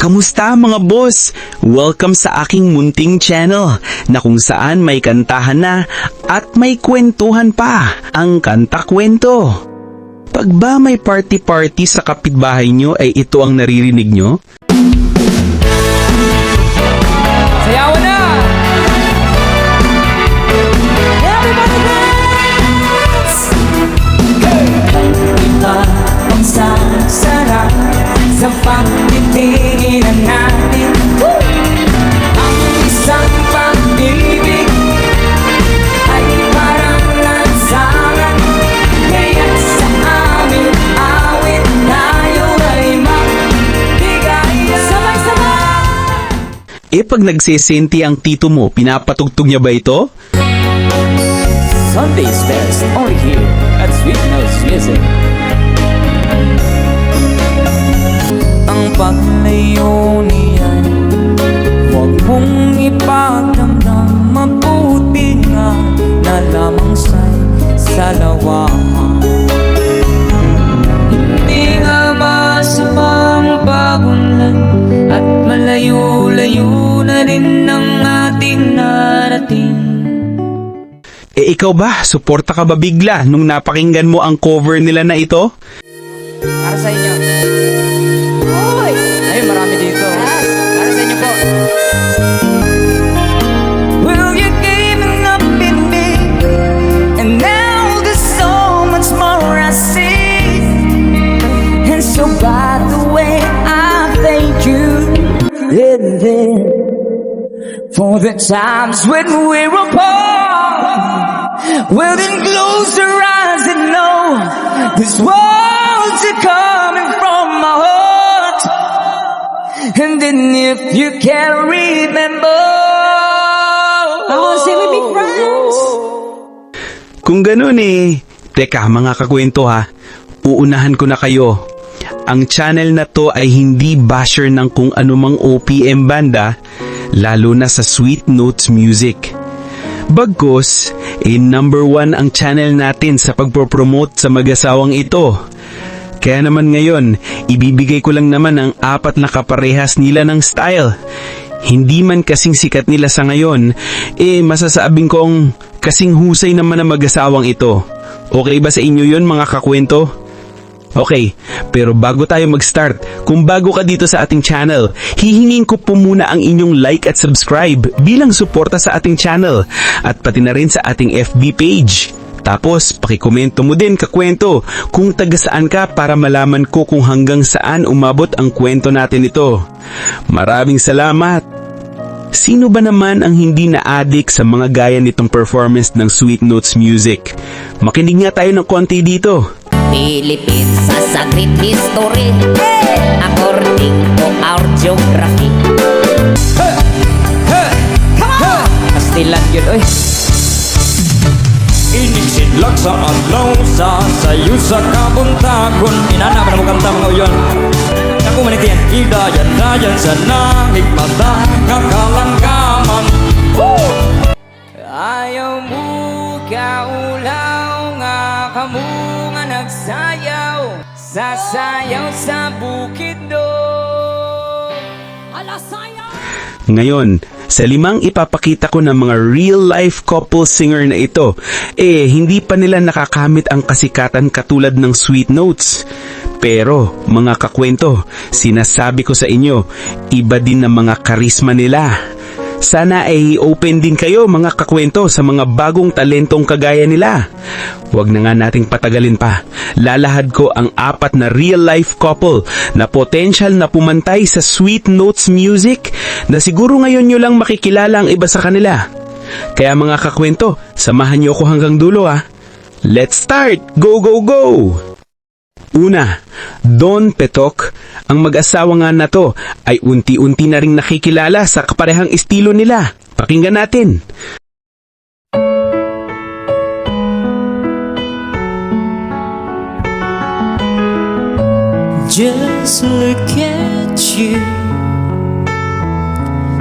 Kamusta mga boss? Welcome sa aking munting channel na kung saan may kantahan na at may kwentuhan pa, ang Kanta Kwento. Pag ba may party-party sa kapitbahay nyo ay ito ang naririnig nyo? Sayawan na! Everybody dance! Iba ang sasarap sa pagtitingin natin. Ang isang pag-ibig ay parang lansangan. Kaya sa aming awit tayo ay magbigay. Sabay-sabay! Pag nagsesenti ang tito mo, pinapatugtog niya ba ito? Sunday's best only here at Sweet Notes Music. Ang paglayo niya'y huwag mong ipagdamdam. Mabuti nga na lamang sa'y salawahan. Hindi nga masamang pagunlad at malayo-layo na rin ang ating narating. Ikaw ba, suporta ka ba bigla nung napakinggan mo ang cover nila na ito? Para sa inyo. Hoy! Ay, marami dito. Para sa inyo po. Well, you gave up in me, and now there's so much more I see. And so by the way, I thank you in then for the times when we're apart. Well, then close your eyes and know this world's coming from my heart. And then if you can't remember, I wanna say we be friends. Kung ganun teka mga kakwento ha, uunahan ko na kayo. Ang channel na to ay hindi basher ng kung anumang OPM banda, lalo na sa Sweet Notes Music. Bagkus, number 1 ang channel natin sa pagpopromote sa mag-asawang ito. Kaya naman ngayon, ibibigay ko lang naman ang 4 na kaparehas nila ng style. Hindi man kasing sikat nila sa ngayon, masasabing kong kasing husay naman ang mag-asawang ito. Okay ba sa inyo yun mga kakwento? Okay, pero bago tayo mag-start, kung bago ka dito sa ating channel, hihingin ko po muna ang inyong like at subscribe bilang suporta sa ating channel at pati na rin sa ating FB page. Tapos, pakikomento mo din kakwento kung taga saan ka para malaman ko kung hanggang saan umabot ang kwento natin ito. Maraming salamat! Sino ba naman ang hindi na-addict sa mga gaya nitong performance ng Sweet Notes Music? Makinig nga tayo ng konti dito. Philippines sa great history, according to our geography. Pastilan yun, oy. Inisidlak sa adlaw sa sayo sa kabuntagon. Inana para mo kanta mga uyon. Naku manitian hidayan-dayan sa nahigmata kakalangkaman. Ayaw mo kaulaw nga kamu nga nagsayaw, sasayaw sa bukid do. Ala sayaw! Ngayon, sa 5 ipapakita ko ng mga real-life couple singer na ito, hindi pa nila nakakamit ang kasikatan katulad ng Sweet Notes. Pero, mga kakwento, sinasabi ko sa inyo, iba din ang mga karisma nila. Sana ay open din kayo mga kakwento sa mga bagong talentong kagaya nila. Huwag na nga nating patagalin pa. Lalahad ko ang 4 na real-life couple na potential na pumantay sa Sweet Notes Music na siguro ngayon nyo lang makikilala ang iba sa kanila. Kaya mga kakwento, samahan nyo ako hanggang dulo ha. Let's start! Go, go, go! Una, Don Petok. Ang mag-asawa nga na to ay unti-unti na ring nakikilala sa kaparehang estilo nila. Pakinggan natin. Just look at you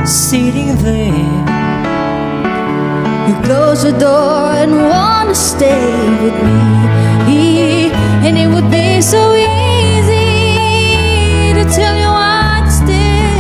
sitting there. You close the door and wanna stay with me, and it would be so easy to tell you I'd stay.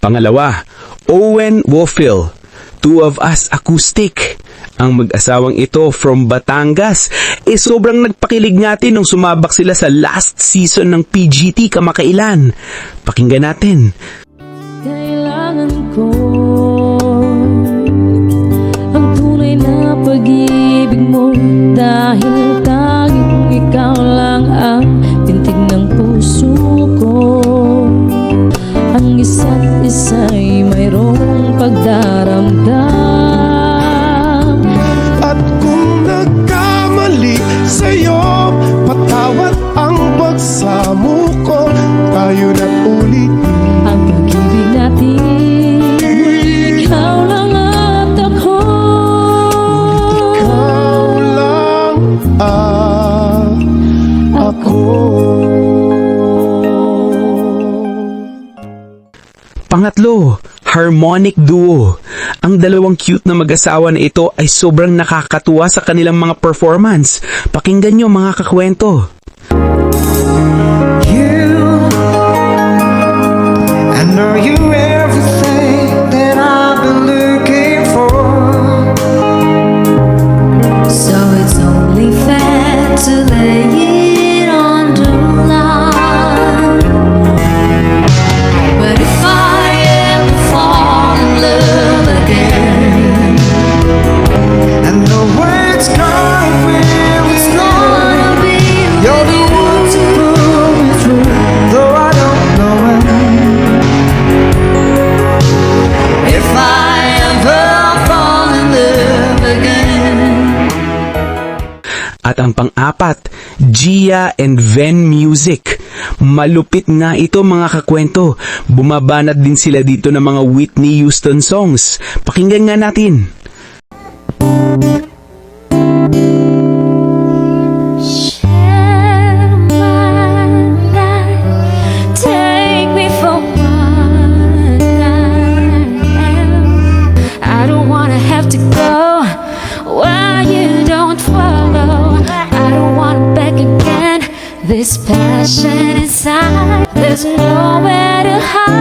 Pangalawa, Owen Wofill, Two of Us Acoustic. Ang mag-asawang ito from Batangas, sobrang nagpakilig natin nung sumabak sila sa last season ng PGT kamakailan. Pakinggan natin. Kailangan ko ang tunay na pag-ibig mo, dahil tanging ikaw lang ang pintig ng puso ko. Ang isa't isa'y mayroong pagdaramdam. At kung nagkamali sa'yo, patawad ang pagsamo ko. Tayo na't ulit. Ang pag-ibig natin, ikaw lang at ako. Ikaw lang ako. Pangatlo, harmonic duo. Ang dalawang cute na mag-asawa na ito ay sobrang nakakatuwa sa kanilang mga performance. Pakinggan nyo mga kakwento. I know you everything that I've been looking for. So it's only fair to lay it on the line. But if I ever fall in love again, And the words come when it's gonna be you're the one to pull me through, though I don't know when. if I ever fall in love again. At ang pang-apat, Gia and Ven Music. Malupit nga ito mga kakwento. Bumabanat din sila dito ng mga Whitney Houston songs. Pakinggan nga natin. Share my life, take me for what I am. I don't wanna have to go where you don't follow. I don't wanna beg again. This passion inside, there's nowhere to hide.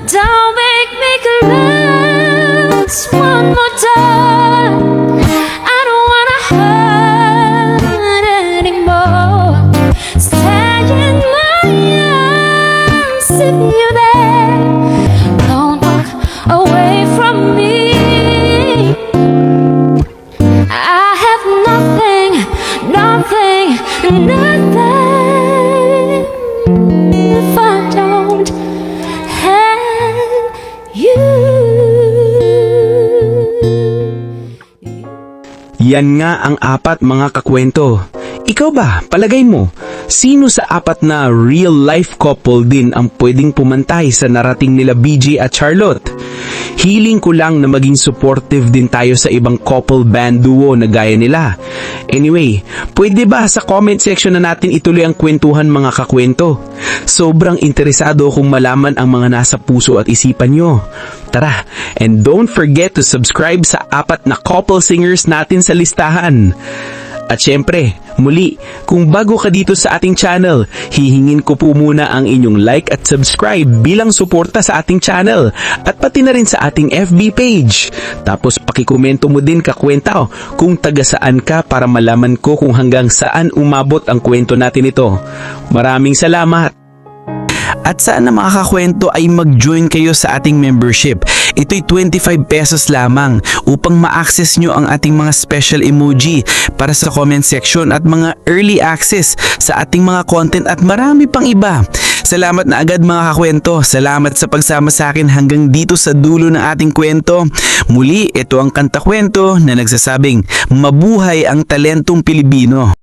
Don't make me collapse one more time. I don't wanna hurt anymore. Stay in my arms if you're there. Don't walk away from me. I have nothing, nothing, nothing if I don't have you. Yan nga ang apat mga kakwento. Ikaw ba, palagay mo, sino sa apat na real-life couple din ang pwedeng pumantay sa narating nila BJ at Charlotte? Hiling ko lang na maging supportive din tayo sa ibang couple band duo na gaya nila. Anyway, pwede ba sa comment section na natin ituloy ang kwentuhan mga kakwento? Sobrang interesado akong malaman ang mga nasa puso at isipan nyo. Tara, and don't forget to subscribe sa apat na couple singers natin sa listahan. At syempre, muli, kung bago ka dito sa ating channel, hihingin ko po muna ang inyong like at subscribe bilang suporta sa ating channel at pati na rin sa ating FB page. Tapos pakikomento mo din kakwenta kung taga saan ka para malaman ko kung hanggang saan umabot ang kwento natin ito. Maraming salamat! At sana mga kakwento ay mag-join kayo sa ating membership. Ito'y 25 pesos lamang upang ma-access nyo ang ating mga special emoji para sa comment section at mga early access sa ating mga content at marami pang iba. Salamat na agad mga kakwento. Salamat sa pagsama sa akin hanggang dito sa dulo ng ating kwento. Muli, ito ang Kanta Kwento na nagsasabing, mabuhay ang talentong Pilipino.